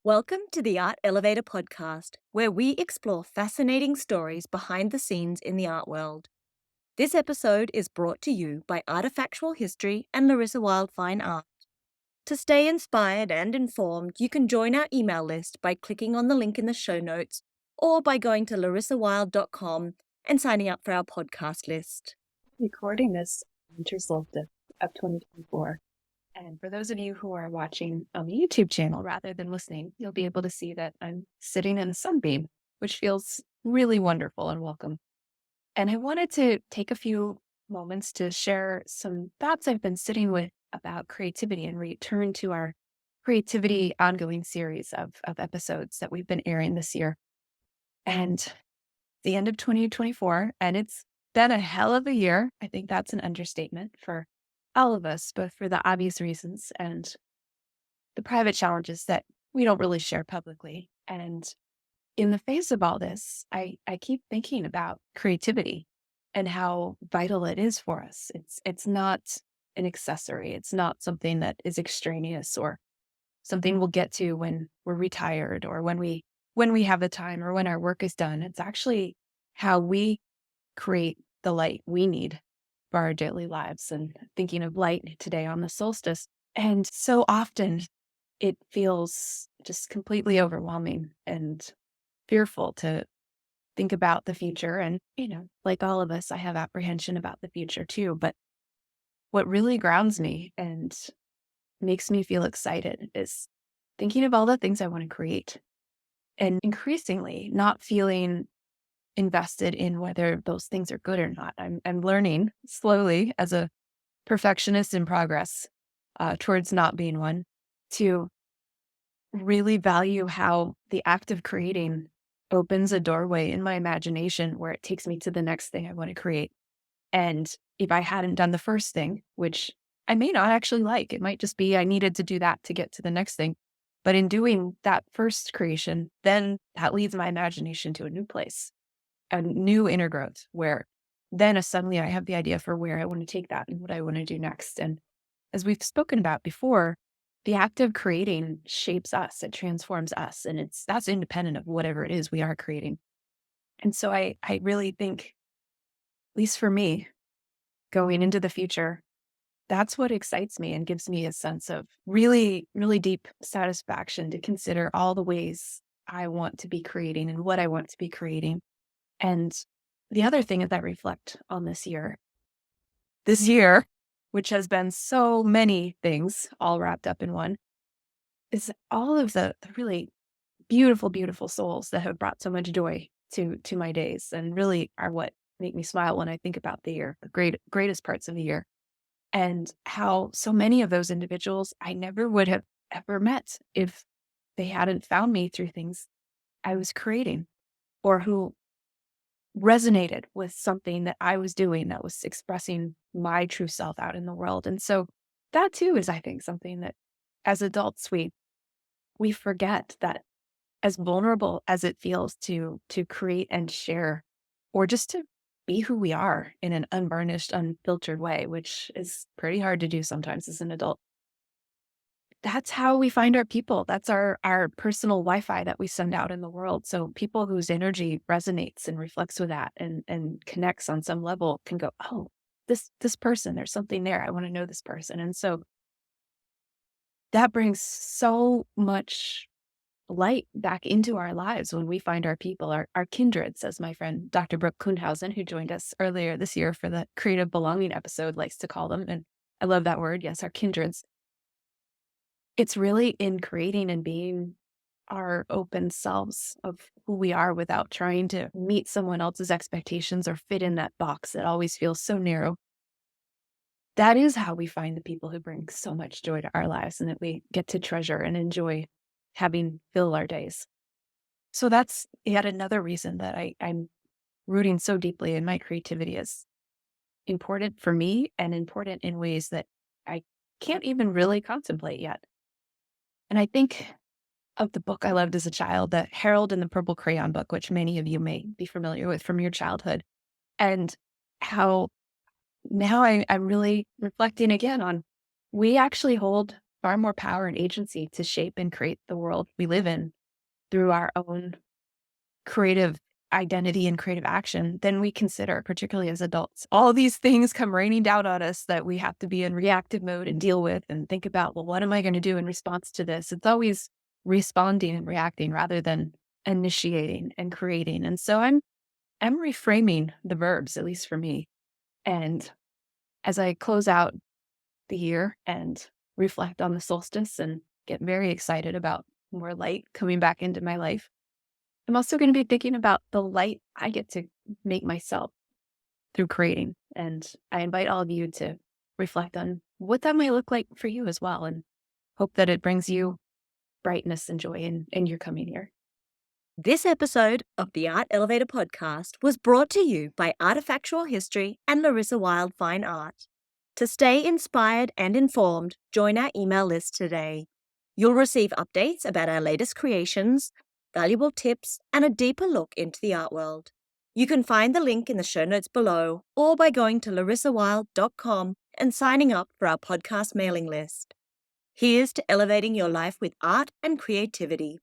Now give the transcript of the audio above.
Welcome to the Art Elevator podcast, where we explore fascinating stories behind the scenes in the art world. This episode is brought to you by Artifactual History and Larissa Wild Fine Art. To stay inspired and informed, you can join our email list by clicking on the link in the show notes or by going to larissawild.com and signing up for our podcast list. Recording this Winter Solstice of 2024. And for those of you who are watching on the YouTube channel rather than listening, you'll be able to see that I'm sitting in a sunbeam, which feels really wonderful and welcome. And I wanted to take a few moments to share some thoughts I've been sitting with about creativity and return to our creativity ongoing series of episodes that we've been airing this year. And the end of 2024, and it's been a hell of a year. I think that's an understatement for all of us, both for the obvious reasons and the private challenges that we don't really share publicly. And in the face of all this, I keep thinking about creativity and how vital it is for us. It's not an accessory. It's not something that is extraneous or something we'll get to when we're retired or when we have the time or when our work is done. It's actually how we create the light we need for our daily lives. And thinking of light today on the solstice. And so often it feels just completely overwhelming and fearful to think about the future. And, like all of us, I have apprehension about the future too. But what really grounds me and makes me feel excited is thinking of all the things I want to create and increasingly not feeling invested in whether those things are good or not. I'm learning slowly as a perfectionist in progress towards not being one to really value how the act of creating opens a doorway in my imagination where it takes me to the next thing I want to create. And if I hadn't done the first thing, which I may not actually like, it might just be I needed to do that to get to the next thing. But in doing that first creation, then that leads my imagination to a new place, a new inner growth where then suddenly I have the idea for where I want to take that and what I want to do next. And as we've spoken about before, the act of creating shapes us, it transforms us, and that's independent of whatever it is we are creating. And so I really think, at least for me, going into the future, that's what excites me and gives me a sense of really, really deep satisfaction to consider all the ways I want to be creating and what I want to be creating. And the other thing is I reflect on this year, which has been so many things all wrapped up in one, is all of the really beautiful, beautiful souls that have brought so much joy to my days and really are what make me smile when I think about the year, the greatest parts of the year. And how so many of those individuals I never would have ever met if they hadn't found me through things I was creating or who resonated with something that I was doing that was expressing my true self out in the world. And so that too is, I think, something that as adults we forget that as vulnerable as it feels to create and share or just to be who we are in an unvarnished, unfiltered way, which is pretty hard to do sometimes as an adult. That's how we find our people. That's our personal Wi-Fi that we send out in the world. So people whose energy resonates and reflects with that and connects on some level can go, oh, this person, there's something there. I want to know this person. And so that brings so much light back into our lives when we find our people, our kindreds, as my friend Dr. Brooke Kuhnhausen, who joined us earlier this year for the Creative Belonging episode, likes to call them. And I love that word. Yes, our kindreds. It's really in creating and being our open selves of who we are without trying to meet someone else's expectations or fit in that box that always feels so narrow. That is how we find the people who bring so much joy to our lives and that we get to treasure and enjoy having fill our days. So that's yet another reason that I'm rooting so deeply in my creativity is important for me and important in ways that I can't even really contemplate yet. And I think of the book I loved as a child, the Harold and the Purple Crayon book, which many of you may be familiar with from your childhood, and how now I'm really reflecting again on we actually hold far more power and agency to shape and create the world we live in through our own creative identity and creative action than we consider, particularly as adults. All these things come raining down on us that we have to be in reactive mode and deal with and think about, well, what am I going to do in response to this? It's always responding and reacting rather than initiating and creating. And so I'm reframing the verbs, at least for me. And as I close out the year and reflect on the solstice and get very excited about more light coming back into my life, I'm also going to be thinking about the light I get to make myself through creating. And I invite all of you to reflect on what that might look like for you as well, and hope that it brings you brightness and joy in your coming year. This episode of the Art Elevator podcast was brought to you by Artifactual History and Larissa Wild Fine Art. To stay inspired and informed, join our email list today. You'll receive updates about our latest creations, valuable tips, and a deeper look into the art world. You can find the link in the show notes below or by going to larissawild.com and signing up for our podcast mailing list. Here's to elevating your life with art and creativity.